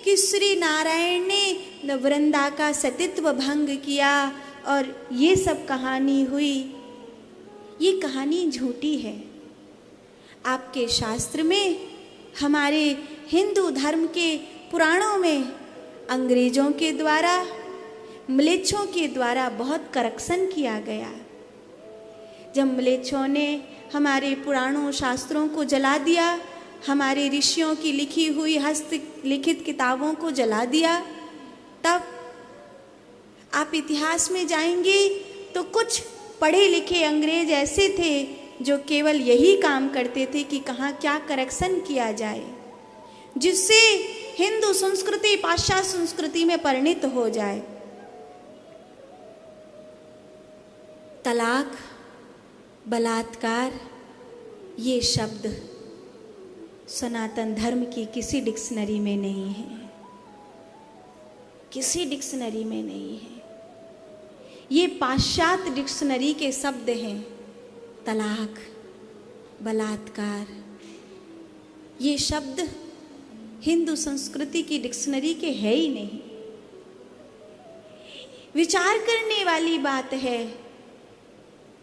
कि श्री नारायण ने वृंदा का सतीत्व भंग किया और ये सब कहानी हुई, ये कहानी झूठी है। आपके शास्त्र में, हमारे हिंदू धर्म के पुराणों में अंग्रेजों के द्वारा, म्लेच्छों के द्वारा बहुत करेक्शन किया गया। जब म्लेच्छों ने हमारे पुराणों शास्त्रों को जला दिया, हमारे ऋषियों की लिखी हुई हस्तलिखित किताबों को जला दिया, तब आप इतिहास में जाएंगे तो कुछ पढ़े लिखे अंग्रेज ऐसे थे जो केवल यही काम करते थे कि कहाँ क्या करेक्शन किया जाए, जिससे हिंदू संस्कृति पाश्चात्य संस्कृति में परिणत हो जाए। तलाक, बलात्कार, ये शब्द सनातन धर्म की किसी डिक्शनरी में नहीं है, किसी डिक्शनरी में नहीं है। ये पाश्चात्य डिक्शनरी के शब्द हैं। तलाक, बलात्कार, ये शब्द हिंदू संस्कृति की डिक्शनरी के है ही नहीं। विचार करने वाली बात है,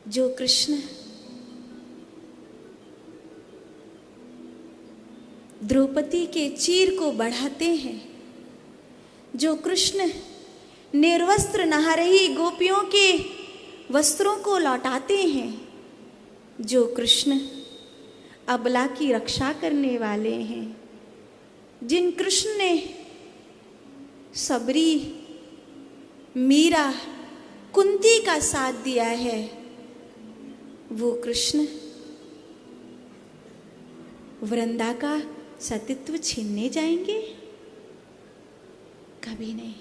जो कृष्ण द्रौपदी के चीर को बढ़ाते हैं, जो कृष्ण निर्वस्त्र नहा रही गोपियों के वस्त्रों को लौटाते हैं, जो कृष्ण अबला की रक्षा करने वाले हैं, जिन कृष्ण ने सबरी, मीरा, कुंती का साथ दिया है, वो कृष्ण वृंदा का सतीत्व छीनने जाएंगे? कभी नहीं।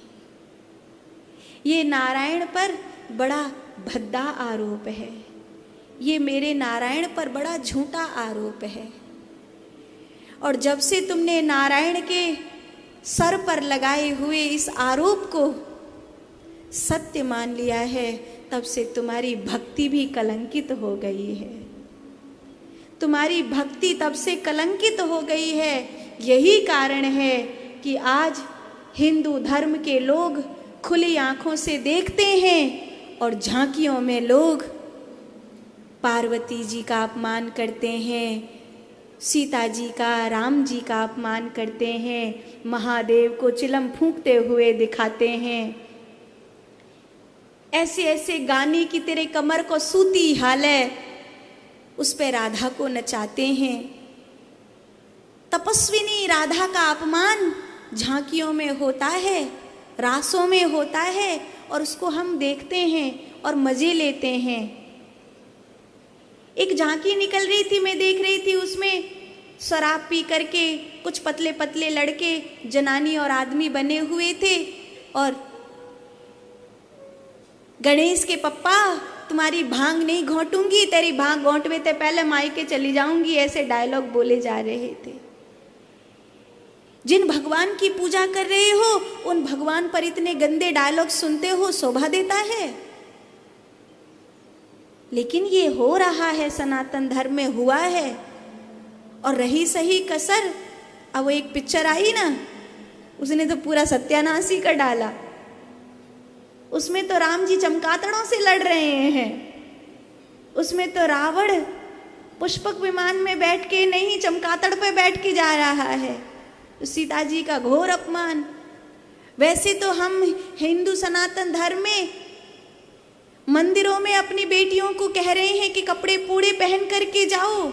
ये नारायण पर बड़ा भद्दा आरोप है, ये मेरे नारायण पर बड़ा झूठा आरोप है। और जब से तुमने नारायण के सर पर लगाए हुए इस आरोप को सत्य मान लिया है, तब से तुम्हारी भक्ति भी कलंकित हो गई है। तुम्हारी भक्ति तब से कलंकित हो गई है। यही कारण है कि आज हिंदू धर्म के लोग खुली आंखों से देखते हैं और झांकियों में लोग पार्वती जी का अपमान करते हैं, सीता जी का, राम जी का अपमान करते हैं, महादेव को चिलम फूंकते हुए दिखाते हैं। ऐसे ऐसे गाने की तेरे कमर को सूती हाल है, उस पे राधा को नचाते हैं। तपस्विनी राधा का अपमान झांकियों में होता है, रासों में होता है, और उसको हम देखते हैं और मजे लेते हैं। एक झांकी निकल रही थी, मैं देख रही थी, उसमें शराब पी करके कुछ पतले पतले लड़के जनानी और आदमी बने हुए थे, और गणेश के पप्पा तुम्हारी भांग नहीं घोंटूंगी, तेरी भांग घोंटवे ते पहले मायके चली जाऊंगी, ऐसे डायलॉग बोले जा रहे थे। जिन भगवान की पूजा कर रहे हो, उन भगवान पर इतने गंदे डायलॉग सुनते हो, शोभा देता है? लेकिन ये हो रहा है, सनातन धर्म में हुआ है। और रही सही कसर, अब वो एक पिक्चर आई ना, उसने तो पूरा सत्यानाश ही कर डाला। उसमें तो राम जी चमगादड़ों से लड़ रहे हैं, उसमें तो रावण पुष्पक विमान में बैठ के नहीं, चमगादड़ पे बैठ के जा रहा है। सीता जी का घोर अपमान। वैसे तो हम हिंदू सनातन धर्म में मंदिरों में अपनी बेटियों को कह रहे हैं कि कपड़े पूरे पहन करके जाओ,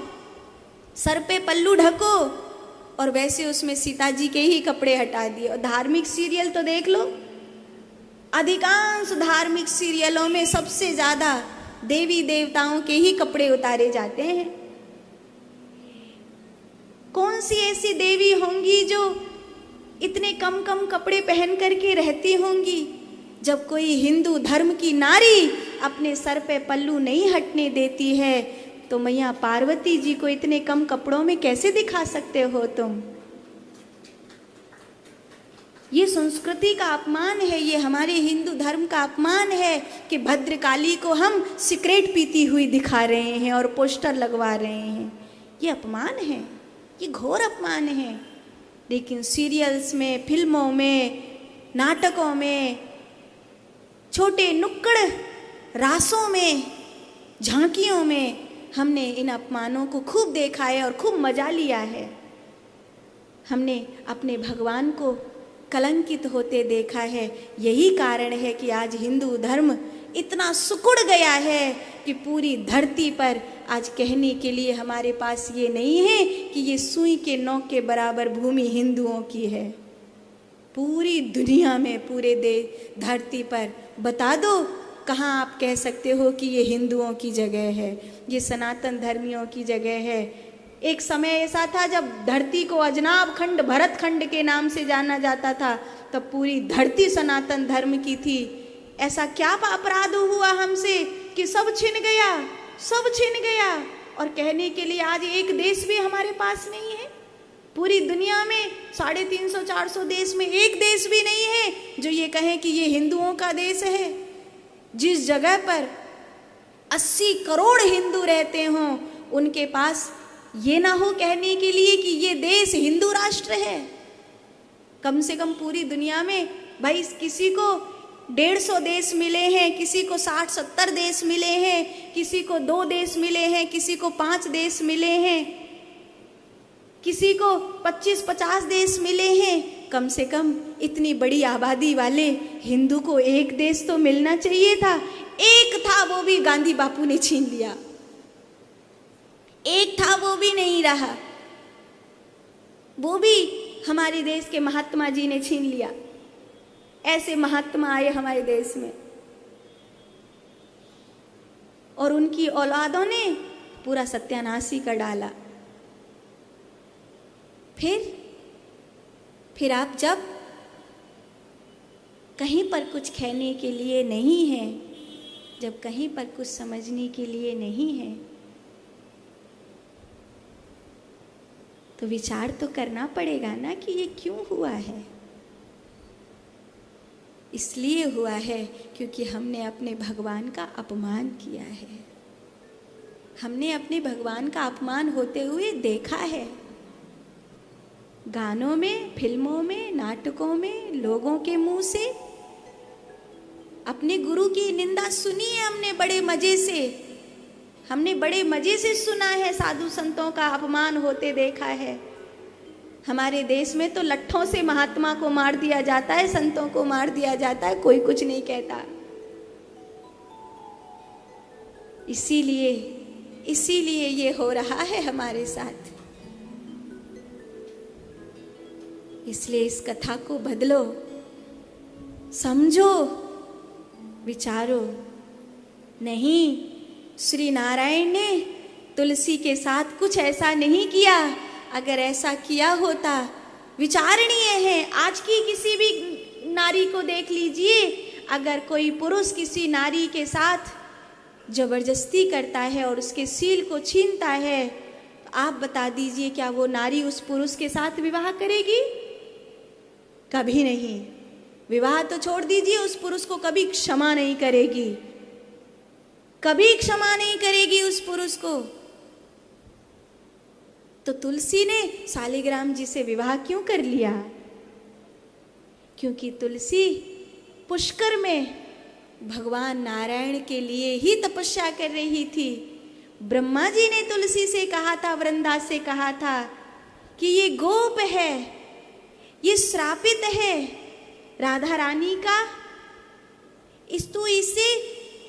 सर पे पल्लू ढको, और वैसे उसमें सीता जी के ही कपड़े हटा दिए। और धार्मिक सीरियल तो देख लो, अधिकांश धार्मिक सीरियलों में सबसे ज्यादा देवी देवताओं के ही कपड़े उतारे जाते हैं। कौन सी ऐसी देवी होंगी जो इतने कम कम कपड़े पहन करके रहती होंगी? जब कोई हिंदू धर्म की नारी अपने सर पे पल्लू नहीं हटने देती है, तो मैया पार्वती जी को इतने कम कपड़ों में कैसे दिखा सकते हो तुम? ये संस्कृति का अपमान है, ये हमारे हिंदू धर्म का अपमान है कि भद्रकाली को हम सिगरेट पीती हुई दिखा रहे हैं और पोस्टर लगवा रहे हैं। ये अपमान है, ये घोर अपमान है। लेकिन सीरियल्स में, फिल्मों में, नाटकों में, छोटे नुक्कड़ रासों में, झांकियों में हमने इन अपमानों को खूब देखा है और खूब मजा लिया है। हमने अपने भगवान को कलंकित होते देखा है। यही कारण है कि आज हिंदू धर्म इतना सिकुड़ गया है कि पूरी धरती पर आज कहने के लिए हमारे पास ये नहीं है कि ये सुई के नोक के बराबर भूमि हिंदुओं की है। पूरी दुनिया में, पूरे धरती पर बता दो कहाँ आप कह सकते हो कि ये हिंदुओं की जगह है, ये सनातन धर्मियों की जगह है। एक समय ऐसा था जब धरती को अजनाब खंड, भरत खंड के नाम से जाना जाता था, तब पूरी धरती सनातन धर्म की थी। ऐसा क्या अपराध हुआ हमसे कि सब छिन गया, सब छिन गया। और कहने के लिए आज एक देश भी हमारे पास नहीं है। पूरी दुनिया में 350-400 देश में एक देश भी नहीं है जो ये कहे कि ये हिंदुओं का देश है। जिस जगह पर 80 करोड़ हिंदू रहते हों, उनके पास ये ना हो कहने के लिए कि ये देश हिंदू राष्ट्र है। कम से कम पूरी दुनिया में भाई किसी को 150 देश मिले हैं, किसी को 60-70 देश मिले हैं, किसी को 2 देश मिले हैं, किसी को 5 देश मिले हैं, किसी को 25-50 देश मिले हैं। कम से कम इतनी बड़ी आबादी वाले हिंदू को एक देश तो मिलना चाहिए था। एक था, वो भी गांधी बापू ने छीन लिया। एक था, वो भी नहीं रहा, वो भी हमारे देश के महात्मा जी ने छीन लिया। ऐसे महात्मा आए हमारे देश में और उनकी औलादों ने पूरा सत्यानाश ही कर डाला। फिर आप जब कहीं पर कुछ कहने के लिए नहीं है, जब कहीं पर कुछ समझने के लिए नहीं है, तो विचार तो करना पड़ेगा ना कि ये क्यों हुआ है। इसलिए हुआ है क्योंकि हमने अपने भगवान का अपमान किया है। हमने अपने भगवान का अपमान होते हुए देखा है। गानों में, फिल्मों में, नाटकों में लोगों के मुंह से अपने गुरु की निंदा सुनी है हमने बड़े मजे से। हमने बड़े मजे से सुना है, साधु संतों का अपमान होते देखा है। हमारे देश में तो लट्ठों से महात्मा को मार दिया जाता है, संतों को मार दिया जाता है, कोई कुछ नहीं कहता। इसीलिए ये हो रहा है हमारे साथ। इसलिए इस कथा को बदलो, समझो, विचारो। नहीं, श्री नारायण ने तुलसी के साथ कुछ ऐसा नहीं किया। अगर ऐसा किया होता, विचारणीय है। आज की किसी भी नारी को देख लीजिए, अगर कोई पुरुष किसी नारी के साथ जबरदस्ती करता है और उसके सील को छीनता है, तो आप बता दीजिए क्या वो नारी उस पुरुष के साथ विवाह करेगी? कभी नहीं। विवाह तो छोड़ दीजिए, उस पुरुष को कभी क्षमा नहीं करेगी, कभी क्षमा नहीं करेगी उस पुरुष को। तो तुलसी ने शालिग्राम जी से विवाह क्यों कर लिया? क्योंकि तुलसी पुष्कर में भगवान नारायण के लिए ही तपस्या कर रही थी। ब्रह्मा जी ने तुलसी से कहा था, वृंदा से कहा था कि ये गोप है, ये श्रापित है राधा रानी का,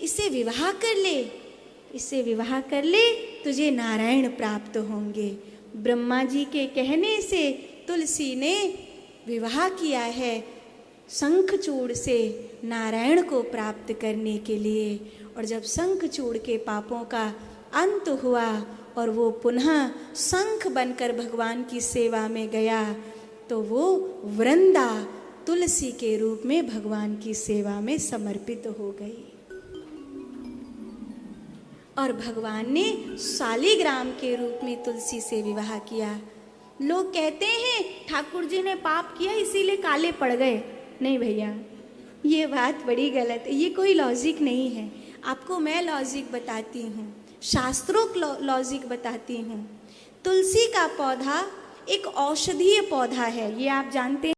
इसे विवाह कर ले, इसे विवाह कर ले, तुझे नारायण प्राप्त होंगे। ब्रह्मा जी के कहने से तुलसी ने विवाह किया है शंखचूड़ से नारायण को प्राप्त करने के लिए। और जब शंखचूड़ के पापों का अंत हुआ और वो पुनः शंख बनकर भगवान की सेवा में गया, तो वो वृंदा तुलसी के रूप में भगवान की सेवा में समर्पित हो गई। और भगवान ने शालिग्राम के रूप में तुलसी से विवाह किया। लोग कहते हैं ठाकुर जी ने पाप किया इसीलिए काले पड़ गए। नहीं भैया, ये बात बड़ी गलत है, ये कोई लॉजिक नहीं है। आपको मैं लॉजिक बताती हूँ, शास्त्रों लॉजिक बताती हूँ। तुलसी का पौधा एक औषधीय पौधा है, ये आप जानते हैं।